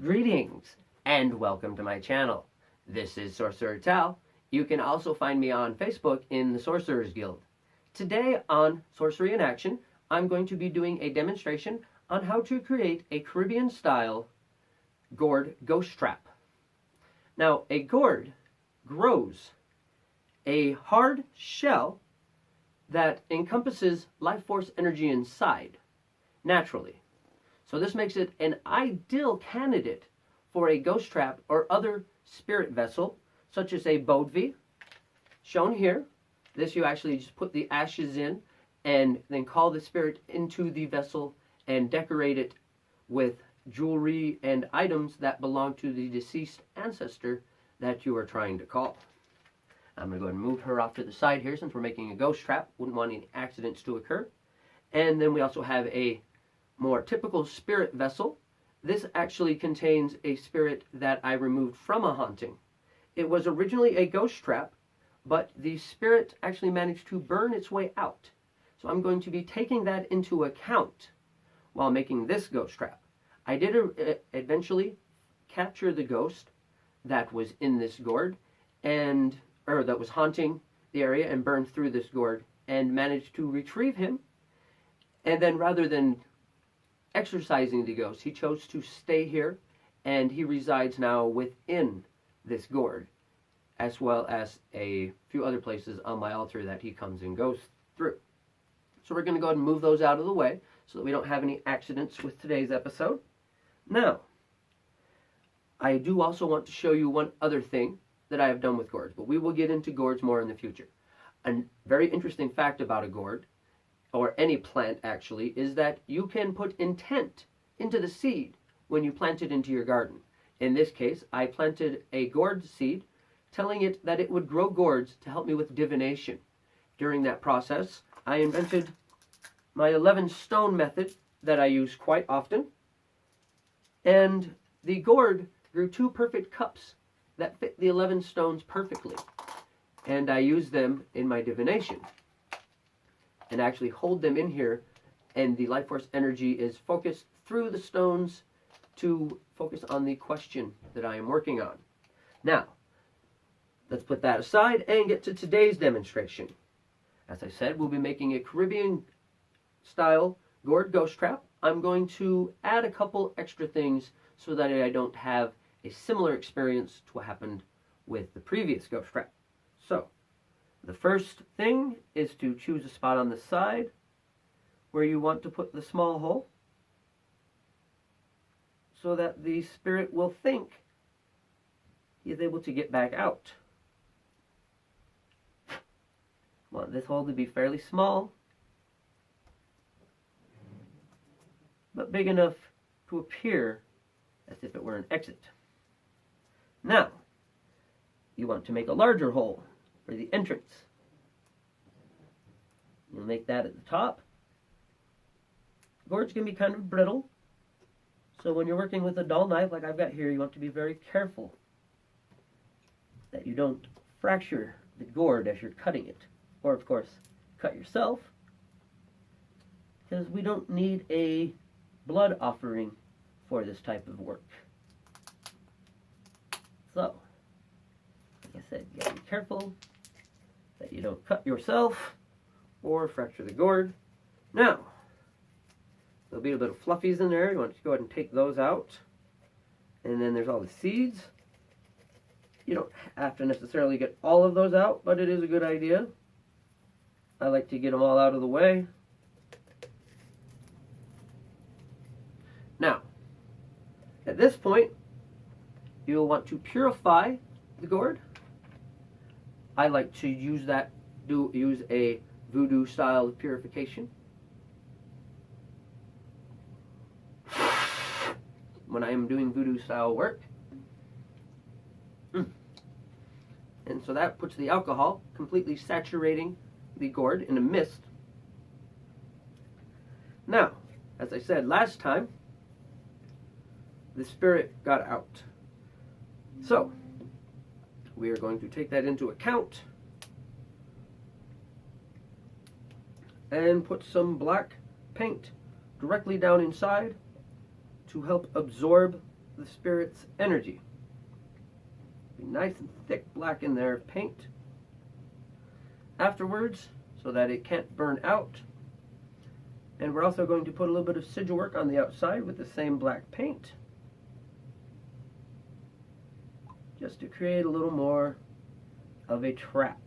Greetings and welcome to my channel. This is Sorcerer Tal. You can also find me on Facebook in the Sorcerers Guild. Today on Sorcery in Action, I'm going to be doing a demonstration on how to create a Caribbean style gourd ghost trap. Now, a gourd grows a hard shell that encompasses life force energy inside naturally. So this makes it an ideal candidate for a ghost trap or other spirit vessel, such as a bodvi, shown here. This you actually just put the ashes in and then call the spirit into the vessel and decorate it with jewelry and items that belong to the deceased ancestor that you are trying to call. I'm going to go ahead and move her off to the side here since we're making a ghost trap. Wouldn't want any accidents to occur. And then we also have a more typical spirit vessel. This actually contains a spirit that I removed from a haunting. It was originally a ghost trap, but the spirit actually managed to burn its way out. So I'm going to be taking that into account while making this ghost trap. I did eventually capture the ghost that was in this gourd, or that was haunting the area and burned through this gourd, and managed to retrieve him. And then rather than exorcising the ghost, he chose to stay here, and he resides now within this gourd, as well as a few other places on my altar that he comes and goes through. So we're going to go ahead and move those out of the way so that we don't have any accidents with today's episode. Now, I do also want to show you one other thing that I have done with gourds, but we will get into gourds more in the future. A very interesting fact about a gourd, or any plant actually, is that you can put intent into the seed when you plant it into your garden. In this case, I planted a gourd seed, telling it that it would grow gourds to help me with divination. During that process, I invented my 11 stone method that I use quite often, and the gourd grew 2 perfect cups that fit the 11 stones perfectly, and I use them in my divination and actually hold them in here, and the life force energy is focused through the stones to focus on the question that I am working on. Now, let's put that aside and get to today's demonstration. As I said, we'll be making a Caribbean style gourd ghost trap. I'm going to add a couple extra things so that I don't have a similar experience to what happened with the previous ghost trap. So, the first thing is to choose a spot on the side where you want to put the small hole so that the spirit will think he is able to get back out. I want this hole to be fairly small, but big enough to appear as if it were an exit. Now, you want to make a larger hole for the entrance. You'll make that at the top. Gourds can be kind of brittle, so when you're working with a dull knife like I've got here, you want to be very careful that you don't fracture the gourd as you're cutting it, or of course cut yourself, because we don't need a blood offering for this type of work. So, like I said, you gotta be careful that you don't cut yourself or fracture the gourd. Now, there'll be a bit of fluffies in there. You want to go ahead and take those out. And then there's all the seeds. You don't have to necessarily get all of those out, but it is a good idea. I like to get them all out of the way. Now, at this point, you'll want to purify the gourd. I like to use a voodoo style purification. When I am doing voodoo style work. And so that puts the alcohol completely saturating the gourd in a mist. Now, as I said last time, the spirit got out. So, we are going to take that into account and put some black paint directly down inside to help absorb the spirit's energy. Be nice and thick black in there paint afterwards so that it can't burn out. And we're also going to put a little bit of sigil work on the outside with the same black paint, just to create a little more of a trap.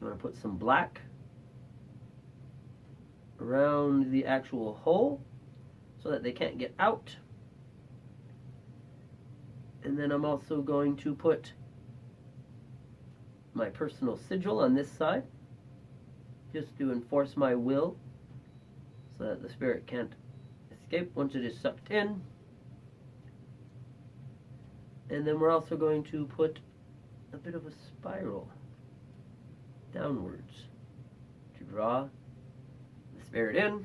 I'm going to put some black around the actual hole so that they can't get out. And then I'm also going to put my personal sigil on this side, just to enforce my will so that the spirit can't escape once it is sucked in. And then we're also going to put a bit of a spiral downwards to draw the spirit in.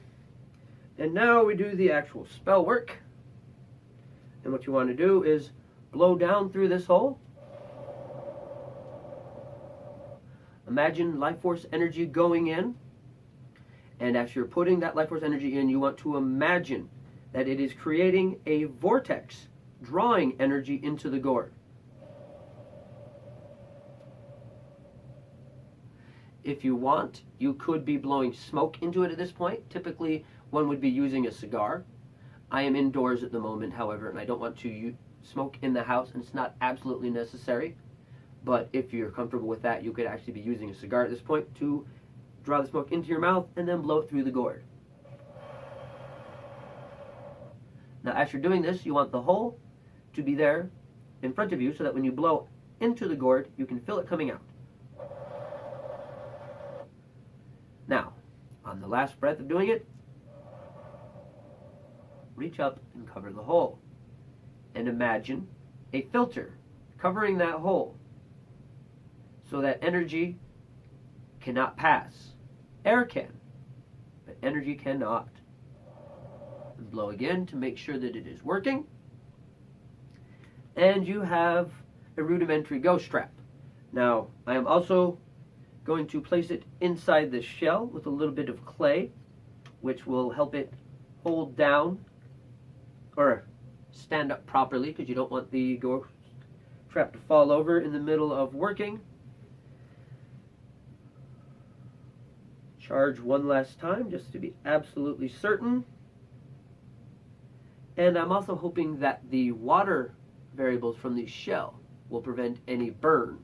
And now we do the actual spell work. And what you want to do is blow down through this hole. Imagine life force energy going in. And as you're putting that life force energy in, you want to imagine that it is creating a vortex, drawing energy into the gourd. If you want, you could be blowing smoke into it at this point. Typically, one would be using a cigar. I am indoors at the moment, however, and I don't want to smoke in the house, and it's not absolutely necessary. But if you're comfortable with that, you could actually be using a cigar at this point to draw the smoke into your mouth and then blow it through the gourd. Now, as you're doing this, you want the hole to be there in front of you so that when you blow into the gourd, you can feel it coming out. Now, on the last breath of doing it, reach up and cover the hole. And imagine a filter covering that hole so that energy cannot pass. Air can, but energy cannot. And blow again to make sure that it is working. And you have a rudimentary ghost trap. Now, I am also going to place it inside the shell with a little bit of clay, which will help it hold down or stand up properly, because you don't want the ghost trap to fall over in the middle of working. Charge one last time just to be absolutely certain. And I'm also hoping that the water variables from the shell will prevent any burn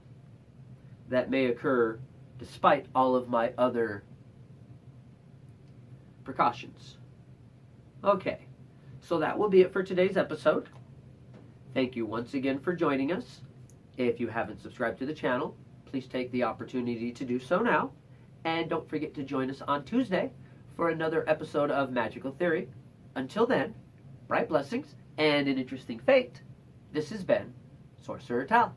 that may occur despite all of my other precautions. Okay, so that will be it for today's episode. Thank you once again for joining us. If you haven't subscribed to the channel, please take the opportunity to do so now. And don't forget to join us on Tuesday for another episode of Magical Theory. Until then, bright blessings and an interesting fate. This has been Sorcerer Tal.